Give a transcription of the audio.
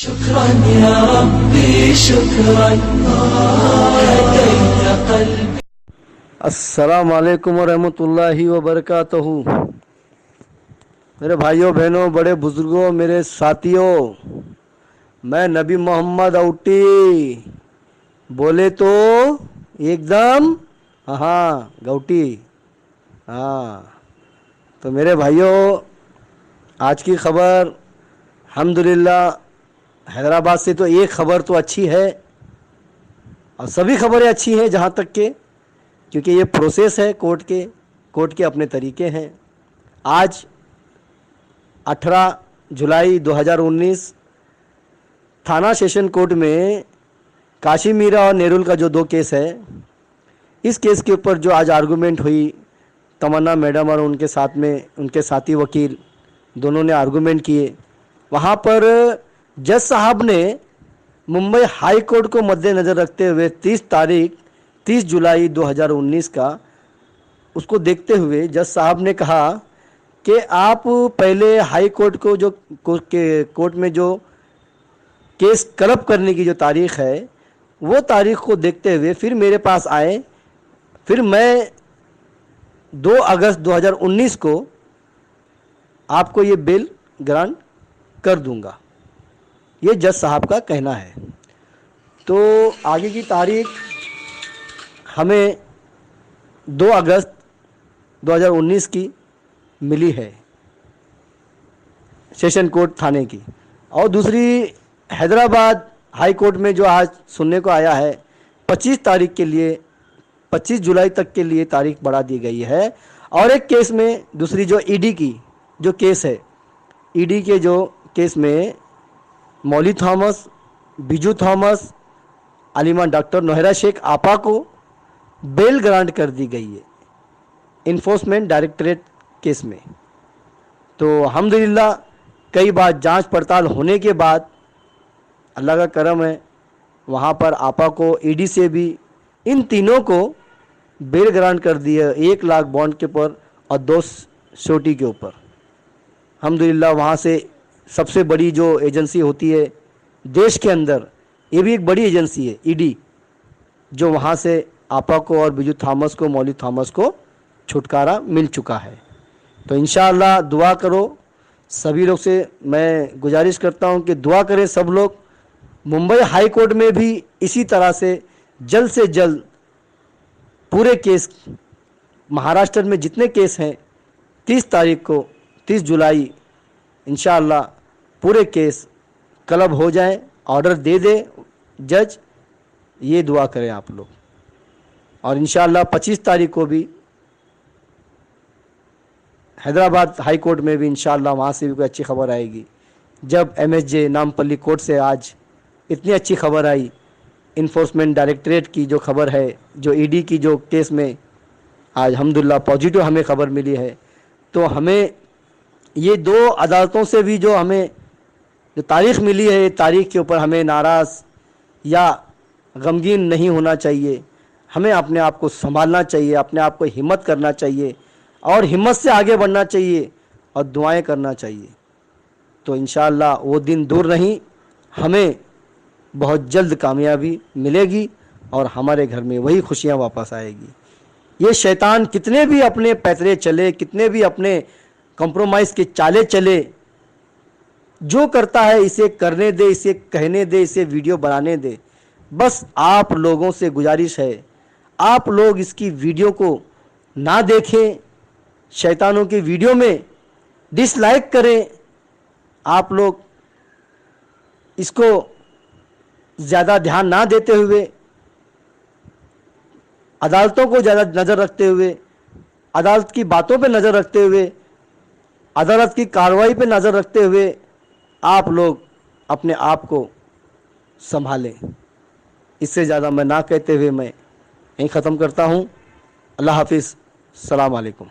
शुक्रान या रब्बी शुक्रान हदैत क़ल्बी। अस्सलाम वालेकुम रहमतुल्लाहि व बरकातहू। मेरे भाइयों बहनों बड़े बुजुर्गों मेरे साथियों, मैं नबी मोहम्मद औटी बोले तो एकदम हाँ गौटी। हाँ तो मेरे भाइयों, आज की खबर अल्हम्दुलिल्लाह हैदराबाद से तो एक खबर तो अच्छी है और सभी खबरें अच्छी हैं जहाँ तक के, क्योंकि ये प्रोसेस है कोर्ट के अपने तरीके हैं। आज 18 जुलाई 2019 थाना सेशन कोर्ट में काशी मीरा और नेरुल का जो दो केस है, इस केस के ऊपर जो आज आर्गूमेंट हुई, तमन्ना मैडम और उनके साथ में उनके साथी वकील दोनों ने आर्गूमेंट किए। वहाँ पर जज साहब ने मुंबई हाई कोर्ट को मद्देनज़र रखते हुए 30 जुलाई 2019 का उसको देखते हुए जज साहब ने कहा कि आप पहले हाई कोर्ट को जो कोर्ट में जो केस क्लब करने की जो तारीख़ है वो तारीख़ को देखते हुए फिर मेरे पास आए। फिर मैं 2 अगस्त 2019 को आपको ये बेल ग्रांट कर दूंगा, ये जज साहब का कहना है। तो आगे की तारीख हमें 2 अगस्त 2019 की मिली है सेशन कोर्ट थाने की। और दूसरी हैदराबाद हाई कोर्ट में जो आज सुनने को आया है 25 तारीख के लिए, 25 जुलाई तक के लिए तारीख बढ़ा दी गई है। और एक केस में दूसरी जो ईडी की जो केस है, ईडी के जो केस में मौली थॉमस, बिजू थॉमस, आलिमा डॉक्टर नोहरा शेख आपा को बेल ग्रांट कर दी गई है इन्फोर्समेंट डायरेक्टरेट केस में। तो अल्हम्दुलिल्लाह कई बार जांच पड़ताल होने के बाद अल्लाह का करम है, वहाँ पर आपा को ईडी से भी इन तीनों को बेल ग्रांट कर दी है, 1 लाख बॉन्ड के ऊपर और 2 श्योरिटी के ऊपर। अल्हम्दुलिल्लाह वहाँ से सबसे बड़ी जो एजेंसी होती है देश के अंदर, ये भी एक बड़ी एजेंसी है ईडी, जो वहाँ से आपा को और बिजू थॉमस को, मौली थॉमस को छुटकारा मिल चुका है। तो इंशाअल्लाह दुआ करो, सभी लोग से मैं गुजारिश करता हूँ कि दुआ करें सब लोग। मुंबई हाई कोर्ट में भी इसी तरह से जल्द पूरे केस, महाराष्ट्र में जितने केस हैं 30 तारीख को 30 जुलाई इंशाअल्लाह पूरे केस क्लब हो जाएं, ऑर्डर दे दे जज, ये दुआ करें आप लोग। और इंशाअल्लाह 25 तारीख को भी हैदराबाद हाई कोर्ट में भी इंशाअल्लाह वहाँ से भी कोई अच्छी खबर आएगी। जब एमएसजे नामपल्ली कोर्ट से आज इतनी अच्छी खबर आई, इन्फोर्समेंट डायरेक्टरेट की जो खबर है, जो ईडी की जो केस में आज अल्हम्दुलिल्लाह पॉजिटिव हमें खबर मिली है, तो हमें ये 2 अदालतों से भी जो हमें जो तारीख़ मिली है, तारीख़ के ऊपर हमें नाराज़ या गमगीन नहीं होना चाहिए। हमें अपने आप को संभालना चाहिए, अपने आप को हिम्मत करना चाहिए और हिम्मत से आगे बढ़ना चाहिए और दुआएं करना चाहिए। तो इंशाअल्लाह वो दिन दूर नहीं, हमें बहुत जल्द कामयाबी मिलेगी और हमारे घर में वही खुशियां वापस आएगी। ये शैतान कितने भी अपने पैतरे चले, कितने भी अपने कंप्रोमाइज़ के चाले चले, जो करता है इसे करने दे, इसे कहने दे, इसे वीडियो बनाने दे। बस आप लोगों से गुजारिश है, आप लोग इसकी वीडियो को ना देखें, शैतानों की वीडियो में डिसलाइक करें। आप लोग इसको ज़्यादा ध्यान ना देते हुए, अदालतों को ज़्यादा नज़र रखते हुए, अदालत की बातों पे नज़र रखते हुए, अदालत की कार्रवाई पे नज़र रखते हुए आप लोग अपने आप को संभालें। इससे ज़्यादा मैं ना कहते हुए मैं यहीं ख़त्म करता हूँ। अल्लाह हाफिज़, सलाम अलैकुम।